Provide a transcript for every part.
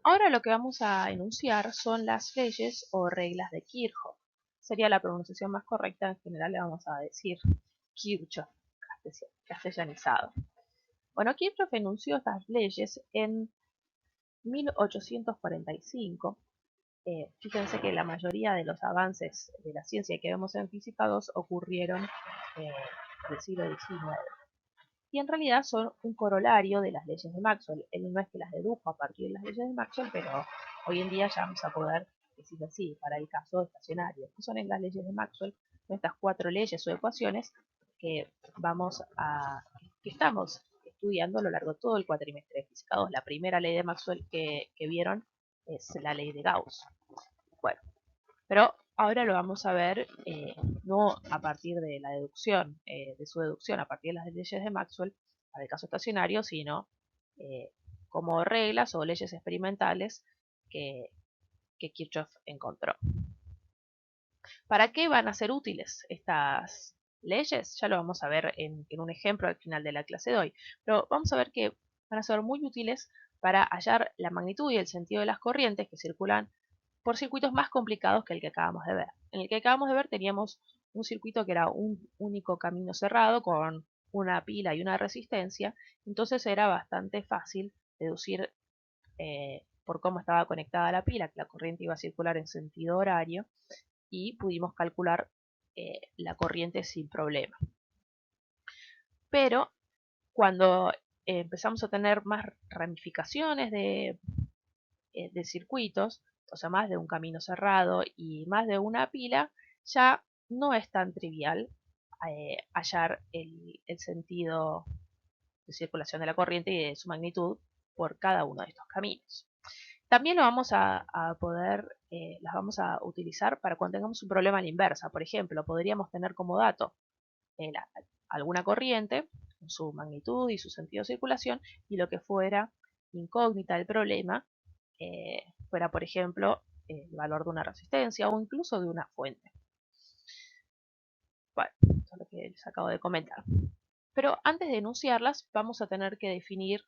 Ahora lo que vamos a enunciar son las leyes o reglas de Kirchhoff. Sería la pronunciación más correcta, en general le vamos a decir Kirchhoff, castellanizado. Bueno, Kirchhoff enunció estas leyes en 1845. Fíjense que la mayoría de los avances de la ciencia que vemos en Física 2 ocurrieron del siglo XIX. Y en realidad son un corolario de las leyes de Maxwell. Él no es que las dedujo a partir de las leyes de Maxwell, pero hoy en día ya vamos a poder decir así, para el caso estacionario. ¿Qué son las leyes de Maxwell? Son estas 4 leyes o ecuaciones que que estamos estudiando a lo largo de todo el cuatrimestre de Física 2. La primera ley de Maxwell que vieron es la ley de Gauss. Bueno, pero ahora lo vamos a ver no a partir de la deducción, de su deducción a partir de las leyes de Maxwell para el caso estacionario, sino eh, como reglas o leyes experimentales que Kirchhoff encontró. ¿Para qué van a ser útiles estas leyes? Ya lo vamos a ver en un ejemplo al final de la clase de hoy, pero vamos a ver que van a ser muy útiles para hallar la magnitud y el sentido de las corrientes que circulan por circuitos más complicados que el que acabamos de ver. En el que acabamos de ver teníamos un circuito que era un único camino cerrado con una pila y una resistencia, entonces era bastante fácil deducir por cómo estaba conectada la pila, que la corriente iba a circular en sentido horario, y pudimos calcular la corriente sin problema. Pero cuando empezamos a tener más ramificaciones de circuitos, o sea, más de un camino cerrado y más de una pila, ya no es tan trivial hallar el sentido de circulación de la corriente y de su magnitud por cada uno de estos caminos. También lo vamos a poder, las vamos a utilizar para cuando tengamos un problema a la inversa. Por ejemplo, podríamos tener como dato alguna corriente, su magnitud y su sentido de circulación, y lo que fuera incógnita del problema, fuera, por ejemplo, el valor de una resistencia o incluso de una fuente. Bueno, esto es lo que les acabo de comentar. Pero antes de enunciarlas, vamos a tener que definir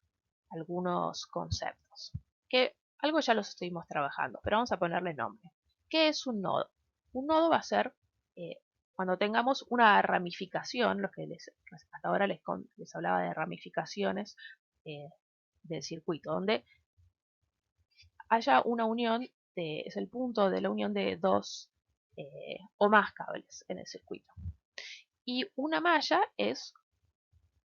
algunos conceptos, que algo ya los estuvimos trabajando, pero vamos a ponerle nombre. ¿Qué es un nodo? Un nodo va a ser cuando tengamos una ramificación, hasta ahora les hablaba de ramificaciones eh, del circuito, donde haya una unión, es el punto de la unión de dos o más cables en el circuito. Y una malla es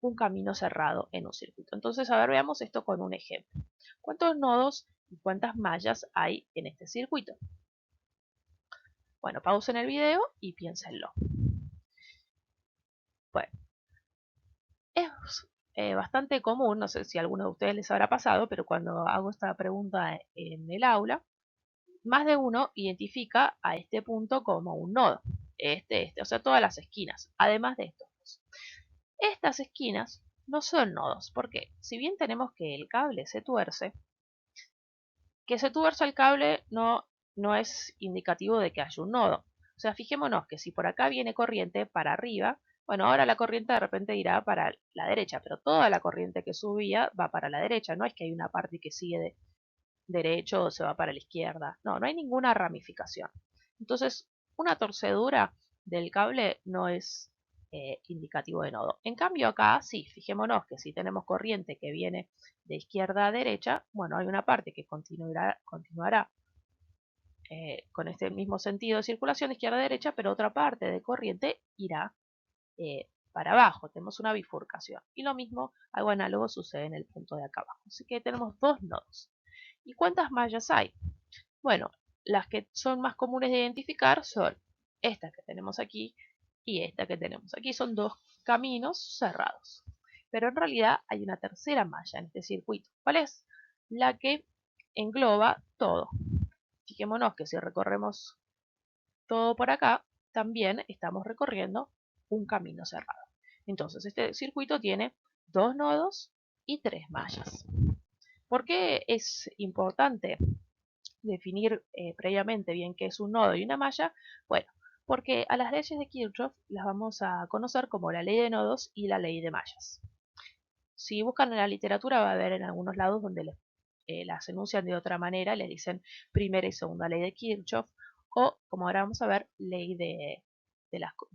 un camino cerrado en un circuito. Entonces, a ver, veamos esto con un ejemplo. ¿Cuántos nodos y cuántas mallas hay en este circuito? Bueno, pausen el video y piénsenlo. Bueno, es bastante común, no sé si a alguno de ustedes les habrá pasado, pero cuando hago esta pregunta en el aula, más de uno identifica a este punto como un nodo. O sea, todas las esquinas, además de estos dos. Estas esquinas no son nodos, porque si bien tenemos que el cable se tuerce, que se tuerza el cable no es indicativo de que haya un nodo. O sea, fijémonos que si por acá viene corriente para arriba, bueno, ahora la corriente de repente irá para la derecha, pero toda la corriente que subía va para la derecha, no es que hay una parte que sigue derecho o se va para la izquierda, no hay ninguna ramificación. Entonces, una torcedura del cable no es indicativo de nodo. En cambio acá sí, fijémonos que si tenemos corriente que viene de izquierda a derecha, bueno, hay una parte que continuará con este mismo sentido de circulación de izquierda a derecha, pero otra parte de corriente irá para abajo, tenemos una bifurcación. Y lo mismo, algo análogo sucede en el punto de acá abajo. Así que tenemos dos nodos. ¿Y cuántas mallas hay? Bueno, las que son más comunes de identificar son estas que tenemos aquí y esta que tenemos aquí. Son dos caminos cerrados. Pero en realidad hay una tercera malla en este circuito. ¿Cuál es? La que engloba todo. Fijémonos que si recorremos todo por acá, también estamos recorriendo un camino cerrado. Entonces, este circuito tiene dos nodos y tres mallas. ¿Por qué es importante definir previamente bien qué es un nodo y una malla? Bueno, porque a las leyes de Kirchhoff las vamos a conocer como la ley de nodos y la ley de mallas. Si buscan en la literatura va a ver en algunos lados donde las enuncian de otra manera, le dicen primera y segunda ley de Kirchhoff, o como ahora vamos a ver, ley de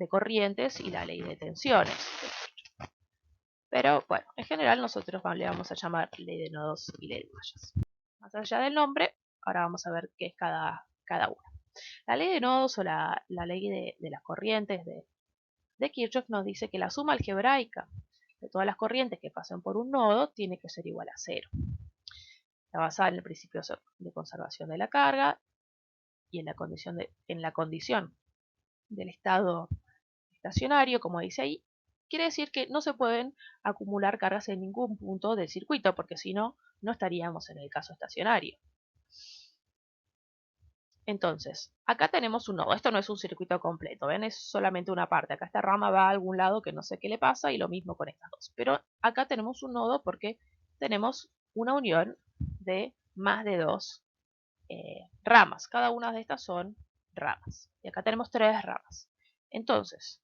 corrientes y la ley de tensiones. Pero bueno, en general nosotros le vamos a llamar ley de nodos y ley de mallas. Más allá del nombre, ahora vamos a ver qué es cada una. La ley de nodos o la ley de las corrientes de Kirchhoff nos dice que la suma algebraica de todas las corrientes que pasan por un nodo tiene que ser igual a cero. Está basada en el principio de conservación de la carga y en la condición del estado estacionario, como dice ahí. Quiere decir que no se pueden acumular cargas en ningún punto del circuito, porque si no, no estaríamos en el caso estacionario. Entonces, acá tenemos un nodo. Esto no es un circuito completo, ¿ven? Es solamente una parte. Acá esta rama va a algún lado que no sé qué le pasa y lo mismo con estas dos. Pero acá tenemos un nodo porque tenemos una unión de más de dos ramas. Cada una de estas son ramas. Y acá tenemos tres ramas. Entonces,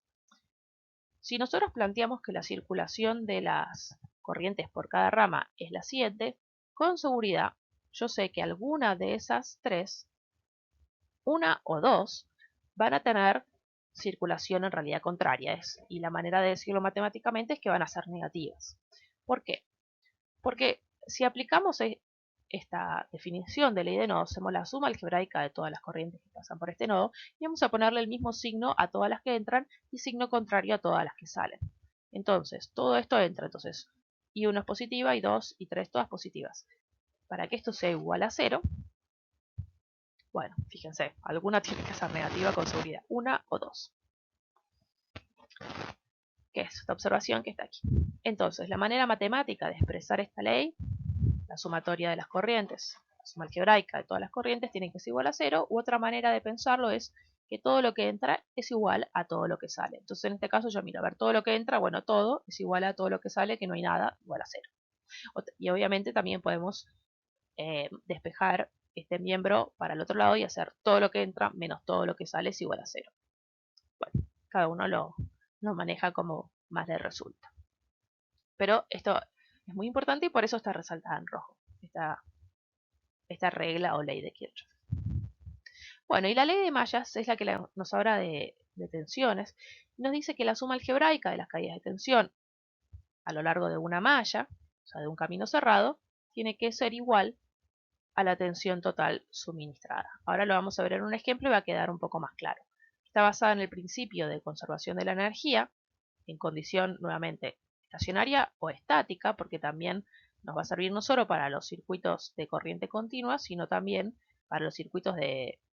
si nosotros planteamos que la circulación de las corrientes por cada rama es la siguiente, con seguridad yo sé que alguna de esas tres, una o dos, van a tener circulación en realidad contraria. Y la manera de decirlo matemáticamente es que van a ser negativas. ¿Por qué? Porque si aplicamos esta definición de ley de nodos, hacemos la suma algebraica de todas las corrientes que pasan por este nodo y vamos a ponerle el mismo signo a todas las que entran y signo contrario a todas las que salen. Entonces, todo esto entra. Entonces, y 1 es positiva, y 2 y 3 todas positivas. Para que esto sea igual a 0, bueno, fíjense, alguna tiene que ser negativa con seguridad, una o dos. ¿Qué es esta observación que está aquí? Entonces, la manera matemática de expresar esta ley, la sumatoria de las corrientes, la suma algebraica de todas las corrientes tiene que ser igual a 0, u otra manera de pensarlo es que todo lo que entra es igual a todo lo que sale. Entonces, en este caso yo miro, a ver, todo lo que entra, bueno, todo es igual a todo lo que sale, que no hay nada igual a 0. Y obviamente también podemos despejar este miembro para el otro lado y hacer todo lo que entra menos todo lo que sale es igual a 0. Bueno, cada uno lo maneja como más le resulta. Pero esto es muy importante y por eso está resaltada en rojo, esta regla o ley de Kirchhoff. Bueno, y la ley de mallas es la que nos habla de tensiones. Nos dice que la suma algebraica de las caídas de tensión a lo largo de una malla, o sea, de un camino cerrado, tiene que ser igual a la tensión total suministrada. Ahora lo vamos a ver en un ejemplo y va a quedar un poco más claro. Está basada en el principio de conservación de la energía, en condición nuevamente estacionaria o estática, porque también nos va a servir no solo para los circuitos de corriente continua, sino también para los circuitos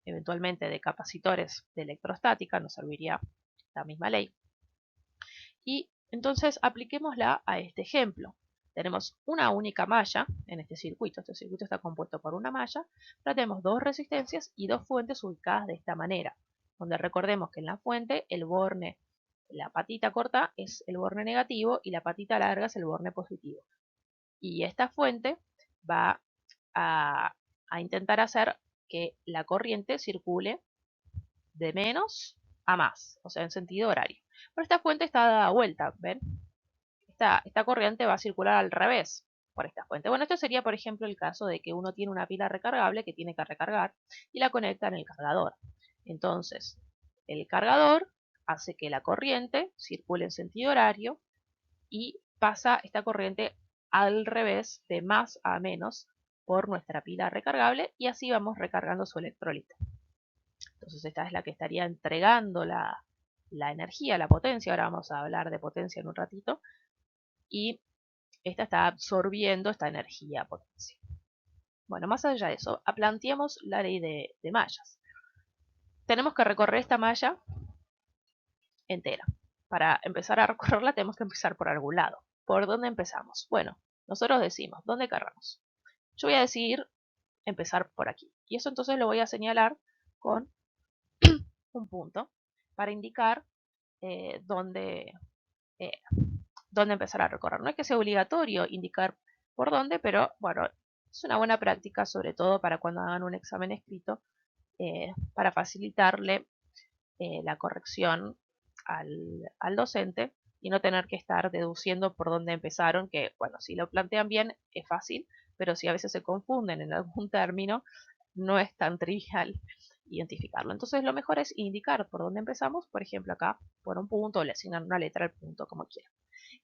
eventualmente de capacitores de electrostática, nos serviría la misma ley. Y entonces apliquémosla a este ejemplo. Tenemos una única malla en este circuito está compuesto por una malla, pero tenemos dos resistencias y dos fuentes ubicadas de esta manera, donde recordemos que en la fuente el borne, la patita corta es el borne negativo y la patita larga es el borne positivo. Y esta fuente va a intentar hacer que la corriente circule de menos a más, o sea, en sentido horario. Pero esta fuente está dada vuelta, ¿ven? Esta corriente va a circular al revés por esta fuente. Bueno, esto sería, por ejemplo, el caso de que uno tiene una pila recargable que tiene que recargar y la conecta en el cargador. Entonces, el cargador hace que la corriente circule en sentido horario y pasa esta corriente al revés de más a menos por nuestra pila recargable y así vamos recargando su electrolito. Entonces esta es la que estaría entregando la energía, la potencia. Ahora vamos a hablar de potencia en un ratito. Y esta está absorbiendo esta energía potencia. Bueno, más allá de eso, planteemos la ley de mallas. Tenemos que recorrer esta malla entera. Para empezar a recorrerla tenemos que empezar por algún lado. ¿Por dónde empezamos? Bueno, nosotros decimos, ¿dónde cargamos? Yo voy a decidir empezar por aquí. Y eso entonces lo voy a señalar con un punto para indicar dónde empezar a recorrer. No es que sea obligatorio indicar por dónde, pero bueno, es una buena práctica, sobre todo para cuando hagan un examen escrito, para facilitarle la corrección al docente y no tener que estar deduciendo por dónde empezaron, que bueno, si lo plantean bien es fácil, pero si a veces se confunden en algún término, no es tan trivial identificarlo. Entonces lo mejor es indicar por dónde empezamos, por ejemplo acá por un punto, o le asignan una letra al punto como quieran.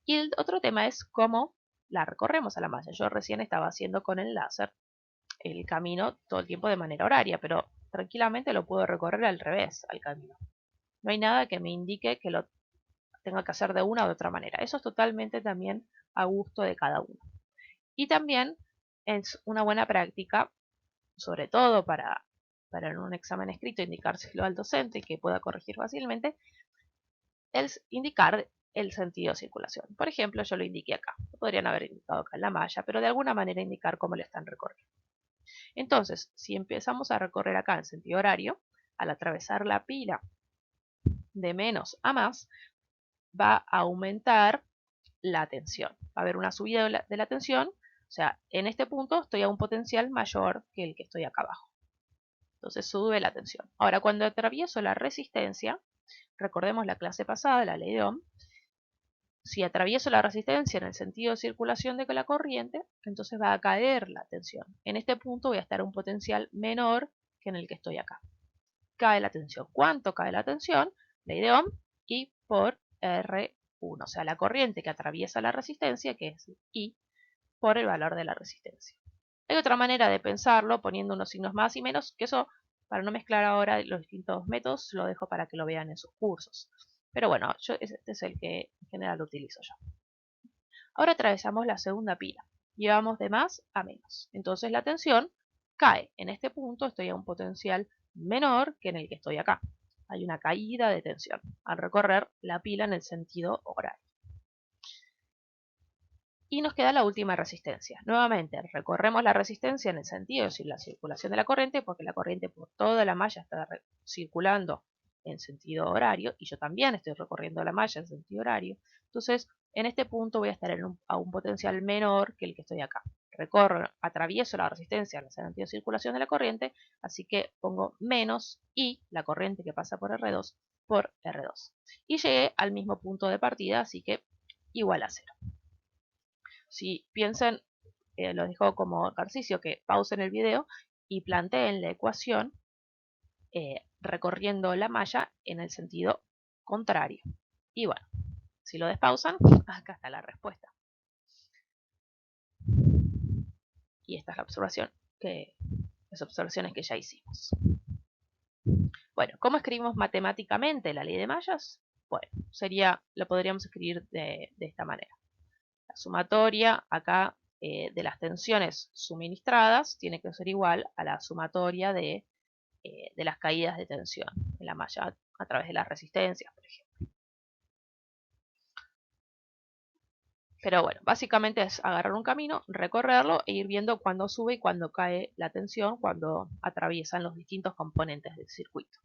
Y el otro tema es cómo la recorremos a la malla. Yo recién estaba haciendo con el láser el camino todo el tiempo de manera horaria, pero tranquilamente lo puedo recorrer al revés al camino. No hay nada que me indique que lo tenga que hacer de una u otra manera. Eso es totalmente también a gusto de cada uno. Y también es una buena práctica, sobre todo para en un examen escrito, indicárselo al docente y que pueda corregir fácilmente, es indicar el sentido de circulación. Por ejemplo, yo lo indiqué acá. Lo podrían haber indicado acá en la malla, pero de alguna manera indicar cómo le están recorriendo. Entonces, si empezamos a recorrer acá en sentido horario, al atravesar la pila de menos a más, va a aumentar la tensión. Va a haber una subida de la tensión, o sea, en este punto estoy a un potencial mayor que el que estoy acá abajo. Entonces sube la tensión. Ahora, cuando atravieso la resistencia, recordemos la clase pasada, la ley de Ohm, si atravieso la resistencia en el sentido de circulación de la corriente, entonces va a caer la tensión. En este punto voy a estar a un potencial menor que en el que estoy acá. Cae la tensión. ¿Cuánto cae la tensión? Ley de Ohm, I por R1, o sea, la corriente que atraviesa la resistencia, que es I, por el valor de la resistencia. Hay otra manera de pensarlo poniendo unos signos más y menos, que eso, para no mezclar ahora los distintos métodos, lo dejo para que lo vean en sus cursos. Pero bueno, este es el que en general utilizo yo. Ahora atravesamos la segunda pila. Llevamos de más a menos. Entonces la tensión cae. En este punto estoy a un potencial menor que en el que estoy acá. Hay una caída de tensión al recorrer la pila en el sentido horario. Y nos queda la última resistencia. Nuevamente, recorremos la resistencia en el sentido de la circulación de la corriente, porque la corriente por toda la malla está circulando en sentido horario, y yo también estoy recorriendo la malla en sentido horario. Entonces, en este punto voy a estar a un potencial menor que el que estoy acá. Recorro, atravieso la resistencia en el sentido de circulación de la corriente, así que pongo menos I, la corriente que pasa por R2, por R2. Y llegué al mismo punto de partida, así que igual a 0. Si piensen, los dejo como ejercicio, que pausen el video y planteen la ecuación recorriendo la malla en el sentido contrario. Y bueno, si lo despausan, acá está la respuesta. Y esta es la observación las observaciones que ya hicimos. Bueno, ¿cómo escribimos matemáticamente la ley de mallas? Bueno, lo podríamos escribir de esta manera. La sumatoria acá de las tensiones suministradas tiene que ser igual a la sumatoria de las caídas de tensión en la malla a través de las resistencias, por ejemplo. Pero bueno, básicamente es agarrar un camino, recorrerlo e ir viendo cuándo sube y cuándo cae la tensión cuando atraviesan los distintos componentes del circuito.